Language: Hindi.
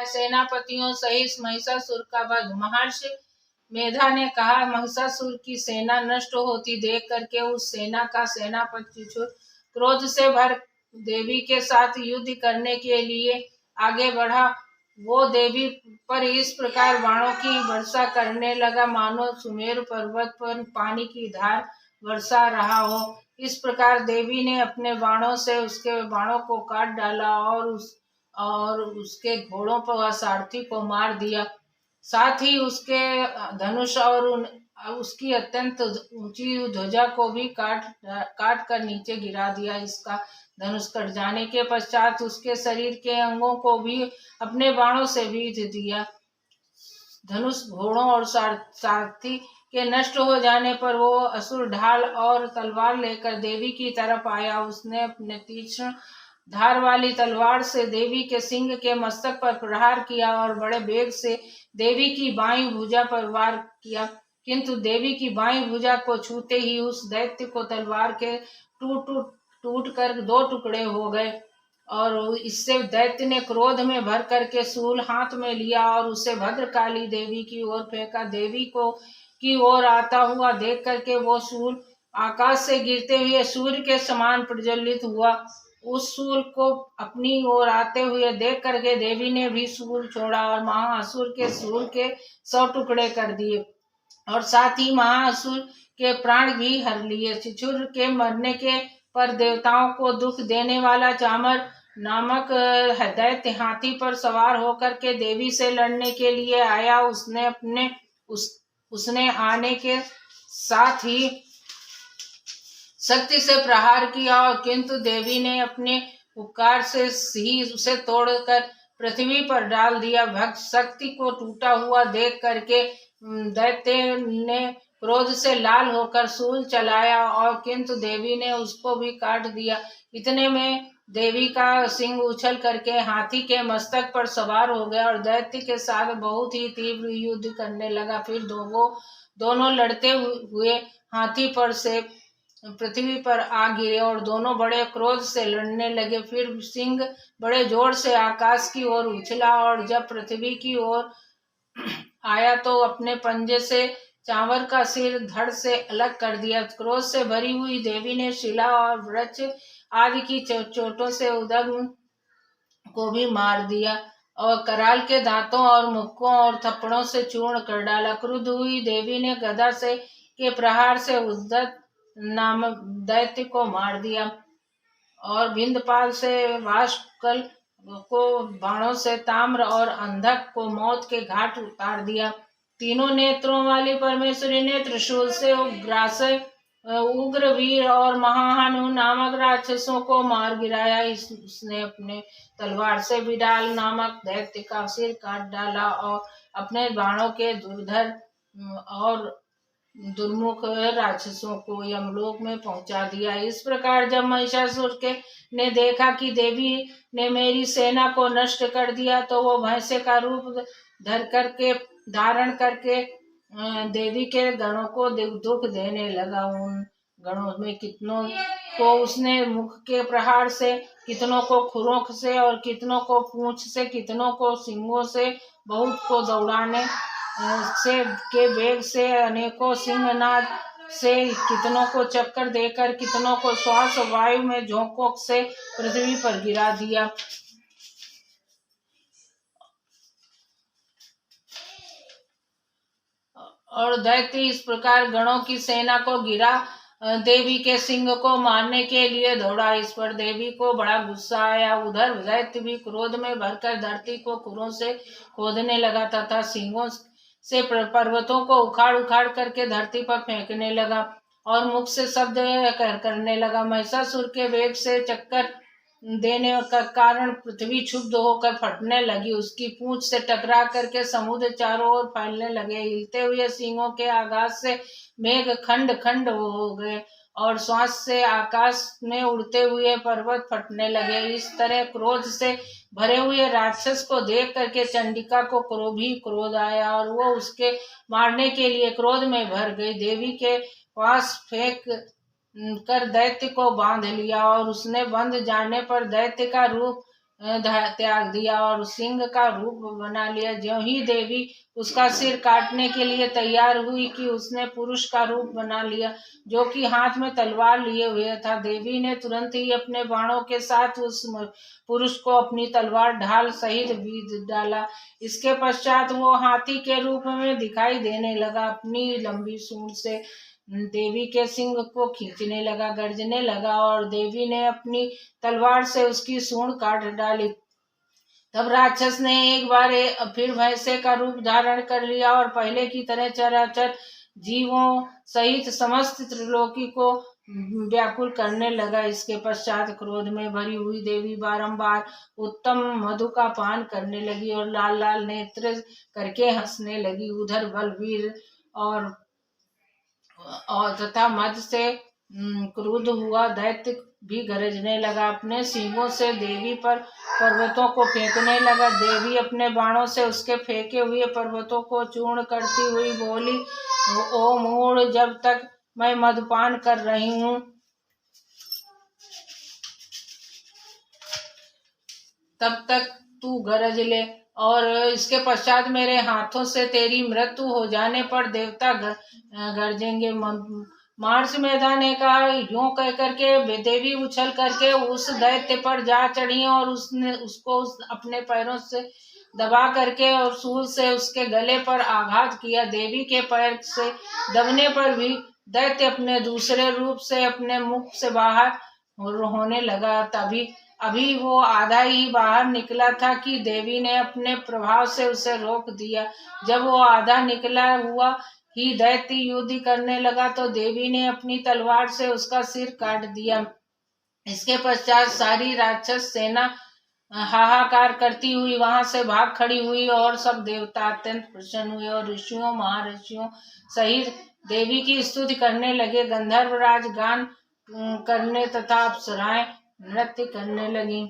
सेनापतियों सहित महिषासुर का वध। महर्षि मेधा ने कहा, महिषासुर की सेना नष्ट होती देख करके उस सेना का सेनापति क्रोध से भर देवी के साथ युद्ध करने के लिए आगे बढ़ा। वो देवी पर इस प्रकार बाणों की वर्षा करने लगा मानो सुमेरु पर्वत पर पानी की धार वर्षा रहा हो। इस प्रकार देवी ने अपने बाणों से उसके बाणों को काट डाला और उसके घोड़ों पर सारथी को मार दिया। साथ ही उसके धनुष और उसकी अत्यंत ऊंची ध्वजा को भी काट कर नीचे गिरा दिया। इसका धनुष कट जाने के पश्चात उसके शरीर के अंगों को भी अपने बाणों से बीध दिया। धनुष, घोड़ों और सारथी के नष्ट हो जाने पर वो असुर ढाल और तलवार लेकर देवी की तरफ आया। उसने अपने तीक्ष्ण धार वाली तलवार से देवी के सिंह के मस्तक पर प्रहार किया और बड़े वेग से देवी की बाईं भुजा पर वार किया, किंतु देवी की बाईं भुजा को छूते ही उस दैत्य को तलवार के टूट कर दो टुकड़े हो गए। और इससे दैत्य ने क्रोध में भर करके शूल हाथ में लिया और उसे भद्रकाली देवी की ओर फेंका। देवी को की ओर आता हुआ देख करके वो शूल आकाश से गिरते हुए सूर्य के समान प्रज्वलित हुआ। उस शूल को अपनी ओर आते हुए देख करके देवी ने भी शूल छोड़ा और महाअसुर के शूल के 100 टुकड़े कर दिए और साथ ही महाअसुर के प्राण भी हर लिए। शिशुर के मरने के पर देवताओं को दुख देने वाला चामर नामक दैत्य हाथी पर सवार होकर के देवी से लड़ने के लिए आया। उसने आने के साथ ही शक्ति से प्रहार किया और किंतु देवी ने अपने उपकार से ही उसे तोड़कर पृथ्वी पर डाल दिया। भक्त शक्ति को टूटा हुआ देख करके दैत्य ने क्रोध से लाल होकर शूल चलाया और किंतु देवी ने उसको भी काट दिया। इतने में देवी का सिंह उछल करके हाथी के मस्तक पर सवार हो गया और दैत्य के साथ बहुत ही तीव्र युद्ध करने लगा। फिर दोनों लड़ते हुए हाथी पर से पृथ्वी पर आ गिरे और दोनों बड़े क्रोध से लड़ने लगे। फिर सिंह बड़े जोर से आकाश की ओर उछला और जब पृथ्वी की ओर आया तो अपने पंजे से चांवर का सिर धड़ से अलग कर दिया। क्रोध से भरी हुई देवी ने शिला और वृक्ष आदि की चोटों से उदग्न को भी मार दिया और कराल के दांतों और मुक्कों और थप्पड़ों से चूर्ण कर डाला। क्रुद्ध हुई देवी ने गदा से के प्रहार से उद्दत नामक दैत्य को मार दिया और भिंदपाल से वाष्पकल को बाणों से ताम्र और अंधक को मौत के घाट उतार दिया। तीनों नेत्रों वाली परमेश्वरी ने त्रिशूल से उग्रवीर और महाहनु नामक राक्षसों को मार गिराया। उसने अपने तलवार से विडाल नामक दैत्य का सिर काट डाला और अपने बाणों के दुर्धर और दुर्मुख राक्षसों को यमलोक में पहुंचा दिया। इस प्रकार जब महिषासुर ने देखा कि देवी ने मेरी सेना को नष्ट कर दिया तो वो भैंसे का रूप धारण करके देवी के गणों को दुख देने लगा। उन गणों में कितनों को उसने मुख के प्रहार से, कितनों को खुरों से और कितनों को पूंछ से, कितनों को सिंगों से, बहुत को दौड़ाने से के वेग से, अनेकों सिंहनाद से, कितनों को चक्कर देकर, कितनों को श्वास वायु में झोंकों से पृथ्वी पर गिरा दिया। और दैत्य इस प्रकार गणों की सेना को गिरा देवी के सिंह को मारने के लिए दौड़ा। इस पर देवी को बड़ा गुस्सा आया। उधर दैत्य भी क्रोध में भरकर धरती को खुरों से खोदने लगा तथा सिंगों से पर्वतों को उखाड़ उखाड़ करके धरती पर फेंकने लगा और मुख से शब्द करने लगा। महिषासुर के वेग से चक्कर देने का कारण पृथ्वी क्षुब्ध होकर फटने लगी। उसकी पूंछ से टकरा करके समुद्र चारों ओर फैलने लगे। हिलते हुए सिंगों के आघात से मेघ खंड खंड हो गए और श्वास से आकाश में उड़ते हुए पर्वत फटने लगे। इस तरह क्रोध से भरे हुए राक्षस को देख करके चंडिका को क्रोध आया और वो उसके मारने के लिए क्रोध में भर गई। देवी के पास फेंक कर दैत्य को बांध लिया और उसने बंध जाने पर दैत्य का रूप त्याग दिया और सिंह का रूप बना लिया। ज्यों ही देवी उसका सिर काटने के लिए तैयार हुई कि उसने पुरुष का रूप बना लिया, जो कि हाथ में तलवार लिए हुए था। देवी ने तुरंत ही अपने बाणों के साथ उस पुरुष को अपनी तलवार ढाल सहित बीध डाला। इसके पश्चात वो हाथी के रूप में दिखाई देने लगा। अपनी लंबी सूंड से देवी के सिंह को खींचने लगा, गर्जने लगा और देवी ने अपनी तलवार से उसकी सूंड काट डाली। तब राक्षस ने एक बार फिर भैंसे का रूप धारण कर लिया और पहले की तरह चराचर जीवों सहित समस्त त्रिलोकी को व्याकुल करने लगा। इसके पश्चात क्रोध में भरी हुई देवी बारंबार उत्तम मधु का पान करने लगी और लाल लाल नेत्र करके हंसने लगी। उधर बलवीर और तथा मद से क्रुद्ध हुआ दैत्य भी गरजने लगा। अपने सींगों से देवी पर पर्वतों को फेंकने लगा। देवी अपने बाणों से उसके फेंके हुए पर्वतों को चूर्ण करती हुई बोली, ओ मूढ़, जब तक मैं मदपान कर रही हूँ तब तक तू गरज ले, और इसके पश्चात मेरे हाथों से तेरी मृत्यु हो जाने पर देवता गरजेंगे। मार्स मेधा ने कहा। यूं कह करके देवी उछल करके उस दैत्य पर जा चढ़ी और उसने उसको अपने पैरों से दबा करके और सूल से उसके गले पर आघात किया। देवी के पैर से दबने पर भी दैत्य अपने दूसरे रूप से अपने मुख से बाहर होने लगा। तभी अभी वो आधा ही बाहर निकला था कि देवी ने अपने प्रभाव से उसे रोक दिया। जब वो आधा निकला हुआ ही दैत्य युद्ध करने लगा तो देवी ने अपनी तलवार से उसका सिर काट दिया। इसके पश्चात सारी राक्षस सेना हाहाकार करती हुई वहां से भाग खड़ी हुई और सब देवता अत्यंत प्रसन्न हुए और ऋषियों महर्षियों सहित देवी की स्तुति करने लगे। गंधर्वराज गान करने तथा अप्सराएं नृत्य करने लगी।